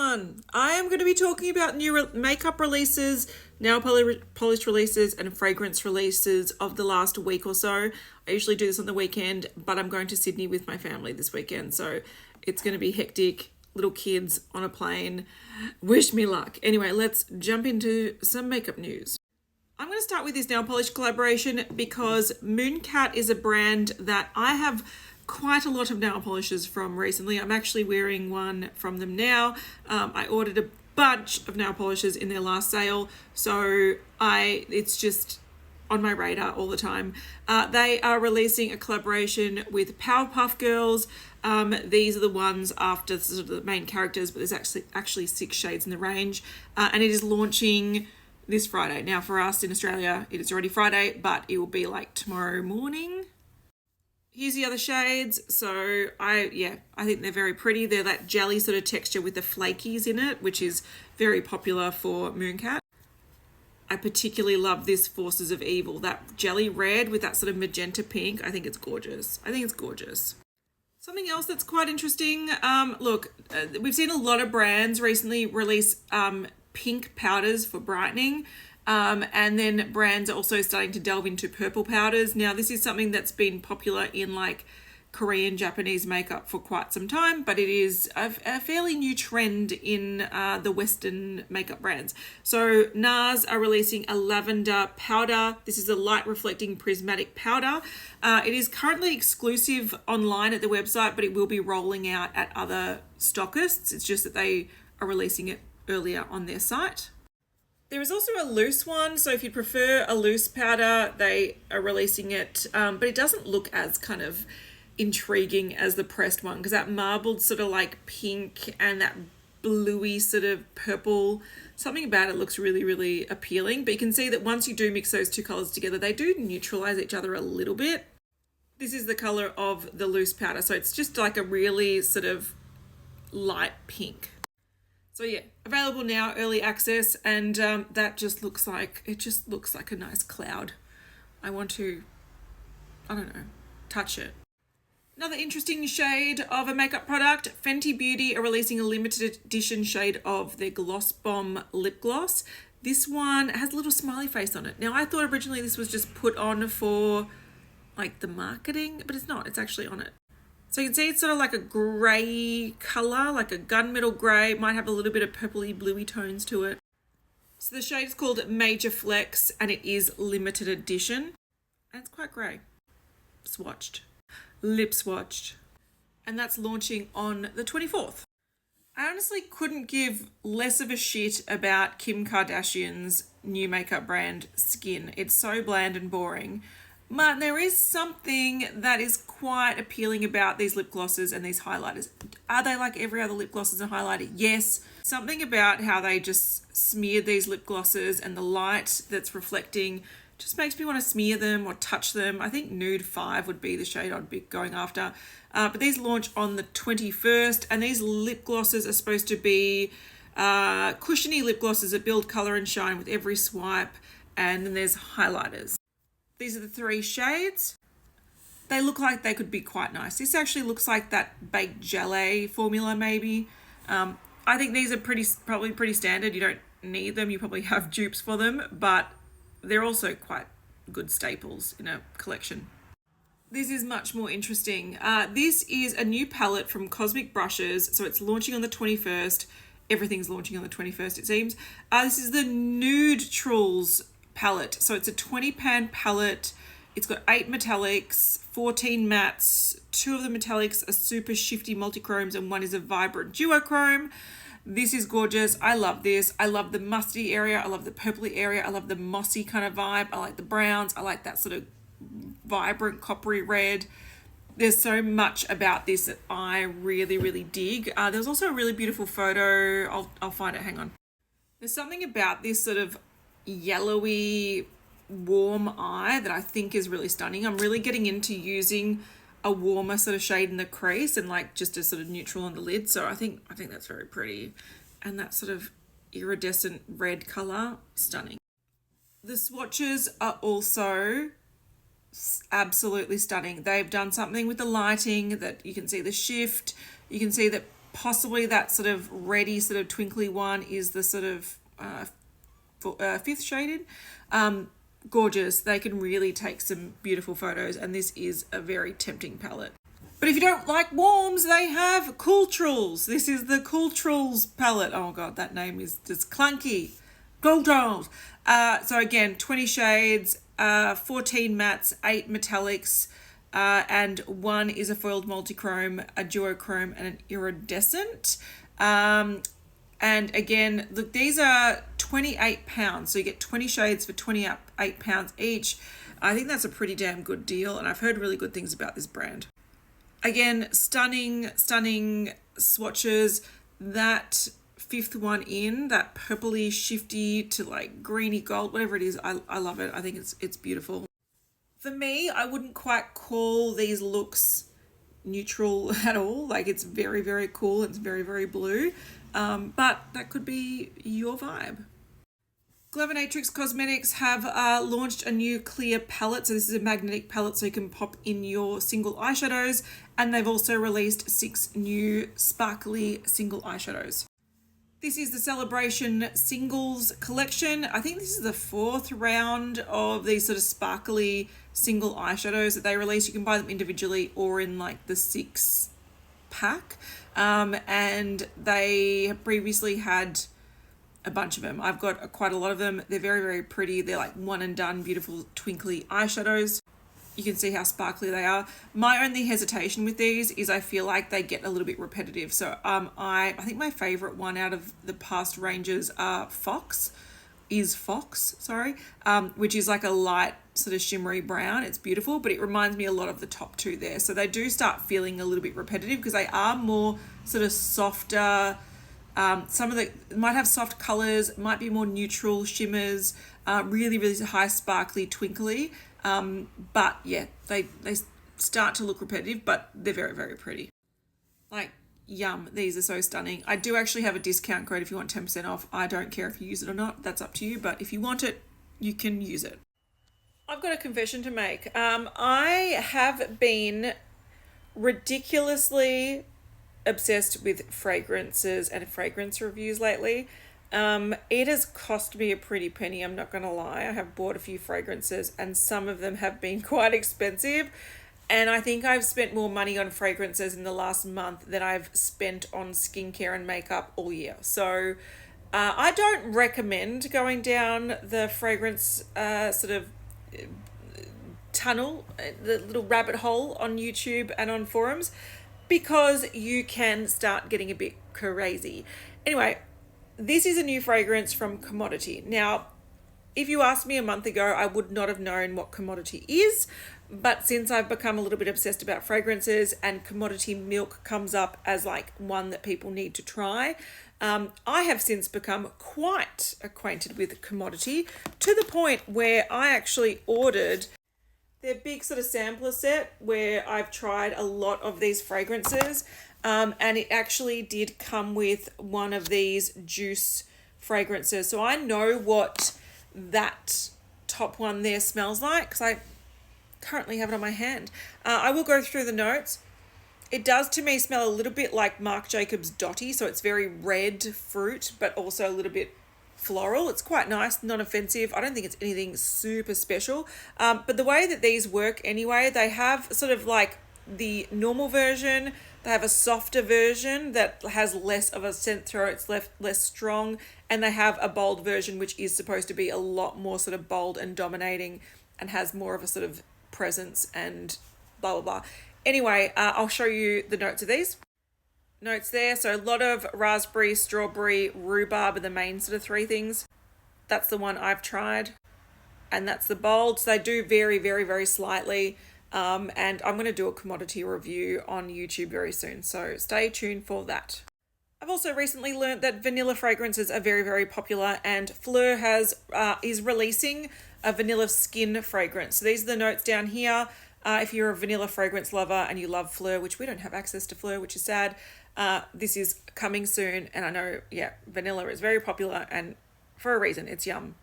everyone. I am going to be talking about new makeup releases, nail polish releases, and fragrance releases of the last week or so. I usually do this on the weekend, but I'm going to Sydney with my family this weekend, so it's going to be hectic. Little kids on a plane. Wish me luck. Anyway, let's jump into some makeup news. I'm going to start with this nail polish collaboration because Mooncat is a brand that I have quite a lot of nail polishes from recently. I'm actually wearing one from them now. I ordered a bunch of nail polishes in their last sale, so it's just on my radar all the time. They are releasing a collaboration with Powerpuff Girls. These are the ones after sort of the main characters, but there's actually 6 shades in the range, and it is launching this Friday. Now for us in Australia, it is already Friday, but it will be like tomorrow morning. Here's the other shades. So I think they're very pretty. They're that jelly sort of texture with the flakies in it, which is very popular for Mooncat. I particularly love this Forces of Evil, that jelly red with that sort of magenta pink. I think it's gorgeous. Something else that's quite interesting. We've seen a lot of brands recently release pink powders for brightening. And then brands are also starting to delve into purple powders. Now, this is something that's been popular in like Korean, Japanese makeup for quite some time, but it is a fairly new trend in the Western makeup brands. So NARS are releasing a lavender powder. This is a light reflecting prismatic powder. It is currently exclusive online at the website, but it will be rolling out at other stockists. It's just that they are releasing it earlier on their site. There is also a loose one, so if you prefer a loose powder, they are releasing it, but it doesn't look as kind of intriguing as the pressed one, because that marbled sort of like pink and that bluey sort of purple, something about it looks really, really appealing. But you can see that once you do mix those two colors together, they do neutralize each other a little bit. This is the color of the loose powder, so it's just like a really sort of light pink. So yeah, available now, early access, and that just looks like a nice cloud. I want to, touch it. Another interesting shade of a makeup product, Fenty Beauty are releasing a limited edition shade of their Gloss Bomb lip gloss. This one has a little smiley face on it. Now, I thought originally this was just put on for like the marketing, but it's not, it's actually on it. So you can see it's sort of like a grey colour, like a gunmetal grey, might have a little bit of purpley bluey tones to it. So the shade is called Major Flex and it is limited edition. And it's quite grey. Lip swatched. And that's launching on the 24th. I honestly couldn't give less of a shit about Kim Kardashian's new makeup brand, Skkn. It's so bland and boring. But there is something that is quite appealing about these lip glosses and these highlighters. Are they like every other lip glosses and highlighter? Yes. Something about how they just smeared these lip glosses and the light that's reflecting just makes me want to smear them or touch them. I think Nude 5 would be the shade I'd be going after. But these launch on the 21st, and these lip glosses are supposed to be cushiony lip glosses that build colour and shine with every swipe. And then there's highlighters. These are the 3 shades. They look like they could be quite nice. This actually looks like that baked gelée formula maybe. I think these are probably pretty standard. You don't need them. You probably have dupes for them, but they're also quite good staples in a collection. This is much more interesting. This is a new palette from Cosmic Brushes. So it's launching on the 21st. Everything's launching on the 21st, it seems. This is the Nudetrals palette. So it's a 20 pan palette. It's got 8 metallics, 14 mattes. 2 of the metallics are super shifty multichromes and 1 is a vibrant duochrome. This is gorgeous. I love this. I love the mustardy area. I love the purpley area. I love the mossy kind of vibe. I like the browns. I like that sort of vibrant coppery red. There's so much about this that I really, really dig. There's also a really beautiful photo. I'll find it. Hang on. There's something about this sort of yellowy warm eye that I think is really stunning. I'm really getting into using a warmer sort of shade in the crease and like just a sort of neutral on the lid. So I think that's very pretty. And that sort of iridescent red color, stunning. The swatches are also absolutely stunning. They've done something with the lighting that you can see the shift. You can see that possibly that sort of reddy, sort of twinkly one is the sort of fifth shaded. Gorgeous. They can really take some beautiful photos, and this is a very tempting palette. But if you don't like warms, they have Coolrals. This is the Coolrals palette. Oh god, that name is just clunky. Coolrals. So again, 20 shades, 14 mattes, 8 metallics, and 1 is a foiled multichrome, a duochrome, and an iridescent. And again, look, these are £28, so you get 20 shades for £28 each. I think that's a pretty damn good deal, and I've heard really good things about this brand. Again, stunning swatches. That fifth one in, that purpley shifty to like greeny gold, whatever it is, I love it. I think it's beautiful. For me, I wouldn't quite call these looks neutral at all. Like, it's very, very cool. It's very, very blue. But that could be your vibe. Glaminatrix Cosmetics have launched a new clear palette. So this is a magnetic palette, so you can pop in your single eyeshadows. And they've also released 6 new sparkly single eyeshadows. This is the Celebration Singles collection. I think this is the 4th round of these sort of sparkly single eyeshadows that they release. You can buy them individually or in like the 6-pack. And they have previously had a bunch of them. I've got quite a lot of them. They're very, very pretty. They're like one and done, beautiful twinkly eyeshadows. You can see how sparkly they are. My only hesitation with these is I feel like they get a little bit repetitive. So I think my favorite one out of the past ranges are Fox, which is like a light sort of shimmery brown. It's beautiful, but it reminds me a lot of the top 2 there. So they do start feeling a little bit repetitive because they are more sort of softer. Some of the might have soft colors, might be more neutral shimmers, really, really high sparkly twinkly. But yeah, they start to look repetitive, but they're very, very pretty. Like, yum, these are so stunning. I do actually have a discount code if you want 10% off. I don't care if you use it or not. That's up to you, but if you want it, you can use it. I've got a confession to make. I have been ridiculously obsessed with fragrances and fragrance reviews lately. It has cost me a pretty penny, I'm not gonna lie. I have bought a few fragrances and some of them have been quite expensive, and I think I've spent more money on fragrances in the last month than I've spent on skincare and makeup all year. So I don't recommend going down the fragrance sort of tunnel, the little rabbit hole on YouTube and on forums, because you can start getting a bit crazy. Anyway, this is a new fragrance from Commodity. Now, if you asked me a month ago, I would not have known what Commodity is, but since I've become a little bit obsessed about fragrances and Commodity Milk comes up as like one that people need to try, I have since become quite acquainted with Commodity, to the point where I actually ordered their big sort of sampler set where I've tried a lot of these fragrances. And it actually did come with one of these juice fragrances. So I know what that top one there smells like because I currently have it on my hand. I will go through the notes. It does to me smell a little bit like Marc Jacobs Dotty. So it's very red fruit, but also a little bit floral. It's quite nice, not offensive. I don't think it's anything super special. But the way that these work anyway, they have sort of like the normal version. They have a softer version that has less of a scent throw. It's less strong. And they have a bold version, which is supposed to be a lot more sort of bold and dominating and has more of a sort of presence and blah, blah, blah. Anyway, I'll show you the notes of these. Notes there. So a lot of raspberry, strawberry, rhubarb are the main sort of 3 things. That's the one I've tried. And that's the bold. So they do vary very, very slightly. And I'm going to do a Commodity review on YouTube very soon, so stay tuned for that. I've also recently learned that vanilla fragrances are very, very popular, and Phlur is releasing a vanilla Skkn fragrance. So these are the notes down here. If you're a vanilla fragrance lover and you love Phlur, which we don't have access to Phlur, which is sad, this is coming soon. And I know, yeah, vanilla is very popular, and for a reason. It's yum.